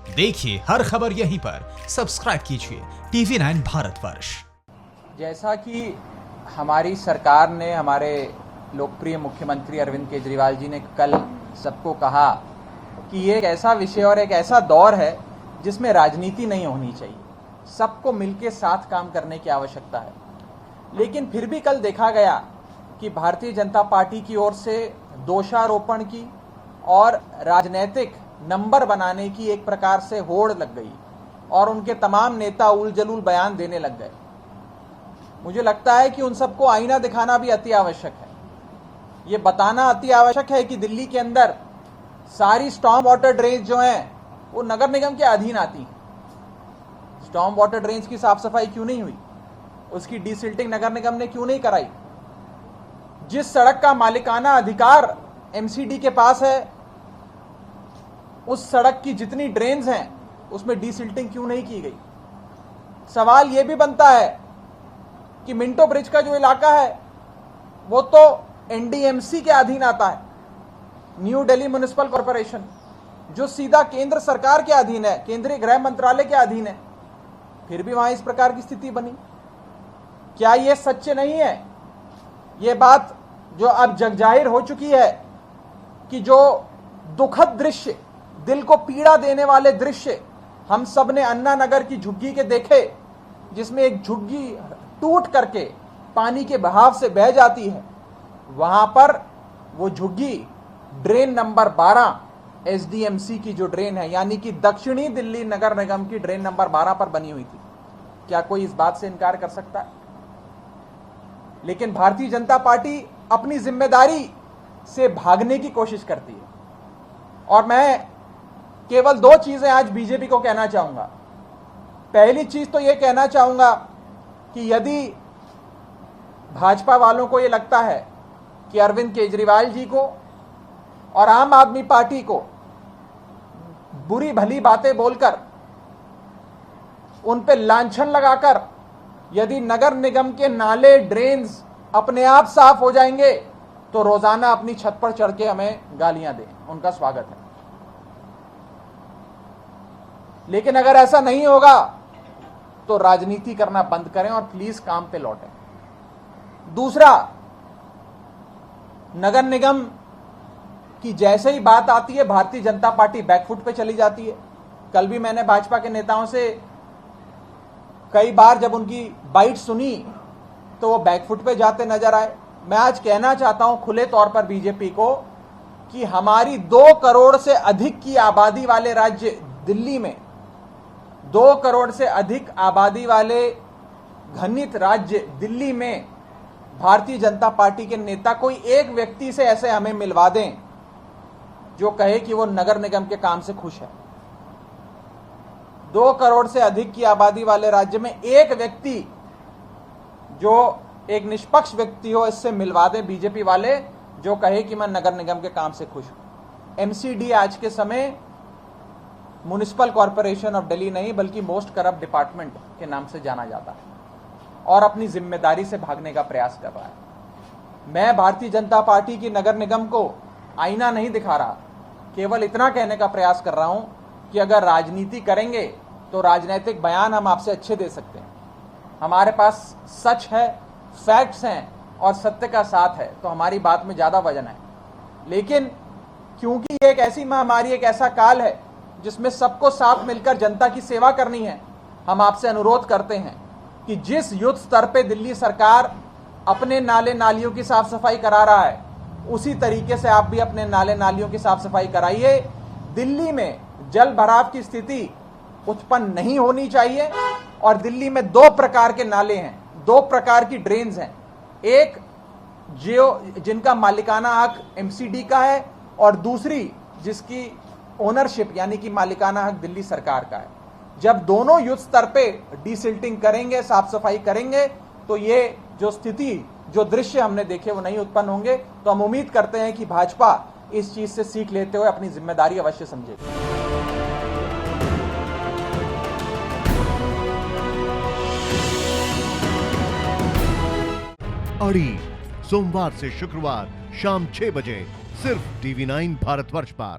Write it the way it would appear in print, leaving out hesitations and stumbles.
देखिए हर खबर यहीं पर, सब्सक्राइब कीजिए TV9 भारतवर्ष। जैसा कि हमारी सरकार ने, हमारे लोकप्रिय मुख्यमंत्री अरविंद केजरीवाल जी ने कल सबको कहा कि ये एक ऐसा विषय और एक ऐसा दौर है जिसमें राजनीति नहीं होनी चाहिए, सबको मिलकर साथ काम करने की आवश्यकता है। लेकिन फिर भी कल देखा गया कि भारतीय जनता पार्टी की ओर से दोषारोपण की और राजनीतिक नंबर बनाने की एक प्रकार से होड़ लग गई और उनके तमाम नेता उलझुल बयान देने लग गए। मुझे लगता है कि उन सबको आईना दिखाना भी अति आवश्यक है। ये बताना अति आवश्यक है कि दिल्ली के अंदर सारी स्टॉर्म वाटर ड्रेन्स जो हैं वो नगर निगम के अधीन आती हैं। स्टॉर्म वाटर ड्रेन्स की साफ सफाई क्यों नहीं हुई, उसकी डीसिल्टिंग नगर निगम ने क्यों नहीं कराई? जिस सड़क का मालिकाना अधिकार एमसीडी के पास है, उस सड़क की जितनी ड्रेन्स हैं उसमें डीसिल्टिंग क्यों नहीं की गई? सवाल यह भी बनता है कि मिंटो ब्रिज का जो इलाका है वो तो एनडीएमसी के अधीन आता है, न्यू दिल्ली म्युनिसिपल कॉर्पोरेशन, जो सीधा केंद्र सरकार के अधीन है, केंद्रीय गृह मंत्रालय के अधीन है। फिर भी वहां इस प्रकार की स्थिति बनी। क्या यह सच्चे नहीं है? यह बात जो अब जगजाहिर हो चुकी है कि जो दुखद दृश्य, दिल को पीड़ा देने वाले दृश्य हम सब ने अन्ना नगर की झुग्गी के देखे, जिसमें एक झुग्गी टूट करके पानी के बहाव से बह जाती है, वहां पर वो झुग्गी ड्रेन नंबर 12 एसडीएमसी की जो ड्रेन है, यानी कि दक्षिणी दिल्ली नगर निगम की ड्रेन नंबर 12 पर बनी हुई थी। क्या कोई इस बात से इनकार कर सकता है? लेकिन भारतीय जनता पार्टी अपनी जिम्मेदारी से भागने की कोशिश करती है। और मैं केवल दो चीजें आज बीजेपी को कहना चाहूंगा। पहली चीज तो यह कहना चाहूंगा कि यदि भाजपा वालों को यह लगता है कि अरविंद केजरीवाल जी को और आम आदमी पार्टी को बुरी भली बातें बोलकर, उन पे लांछन लगाकर यदि नगर निगम के नाले ड्रेन्स अपने आप साफ हो जाएंगे तो रोजाना अपनी छत पर चढ़ के हमें गालियां दें, उनका स्वागत है। लेकिन अगर ऐसा नहीं होगा तो राजनीति करना बंद करें और प्लीज काम पे लौटें। दूसरा, नगर निगम की जैसे ही बात आती है भारतीय जनता पार्टी बैकफुट पे चली जाती है। कल भी मैंने भाजपा के नेताओं से कई बार जब उनकी बाइट सुनी तो वो बैकफुट पे जाते नजर आए। मैं आज कहना चाहता हूं खुले तौर पर बीजेपी को कि हमारी 2 करोड़ से अधिक की आबादी वाले राज्य दिल्ली में, 2 करोड़ से अधिक आबादी वाले घनित राज्य दिल्ली में भारतीय जनता पार्टी के नेता कोई एक व्यक्ति से ऐसे हमें मिलवा दें जो कहे कि वो नगर निगम के काम से खुश है। 2 करोड़ से अधिक की आबादी वाले राज्य में एक व्यक्ति जो एक निष्पक्ष व्यक्ति हो, इससे मिलवा दें बीजेपी वाले, जो कहे कि मैं नगर निगम के काम से खुश हूं। एमसीडी आज के समय म्युनिसिपल कॉर्पोरेशन ऑफ दिल्ली नहीं बल्कि मोस्ट करप्ट डिपार्टमेंट के नाम से जाना जाता है और अपनी जिम्मेदारी से भागने का प्रयास कर रहा है। मैं भारतीय जनता पार्टी की नगर निगम को आईना नहीं दिखा रहा, केवल इतना कहने का प्रयास कर रहा हूं कि अगर राजनीति करेंगे तो राजनीतिक बयान हम आपसे अच्छे दे सकते हैं। हमारे पास सच है, फैक्ट्स हैं और सत्य का साथ है, तो हमारी बात में ज्यादा वजन है। लेकिन क्योंकि ये एक ऐसी महामारी, एक ऐसा काल है जिसमें सबको साथ मिलकर जनता की सेवा करनी है, हम आपसे अनुरोध करते हैं कि जिस युद्ध स्तर पे दिल्ली सरकार अपने नाले नालियों की साफ सफाई करा रहा है, उसी तरीके से आप भी अपने नाले नालियों की साफ सफाई कराइए। दिल्ली में जल भराव की स्थिति उत्पन्न नहीं होनी चाहिए। और दिल्ली में 2 प्रकार के नाले हैं, 2 प्रकार की ड्रेन्स हैं। एक जिनका मालिकाना हक एमसीडी का है और दूसरी जिसकी ओनरशिप यानी कि मालिकाना हक दिल्ली सरकार का है। जब दोनों युद्ध स्तर पे डीसिल्टिंग करेंगे, साफ सफाई करेंगे, तो ये जो स्थिति, जो दृश्य हमने देखे वो नहीं उत्पन्न होंगे। तो हम उम्मीद करते हैं कि भाजपा इस चीज से सीख लेते हुए अपनी जिम्मेदारी अवश्य समझेगी। अड़ी सोमवार से शुक्रवार शाम 6 बजे सिर्फ TV9 भारतवर्ष पर।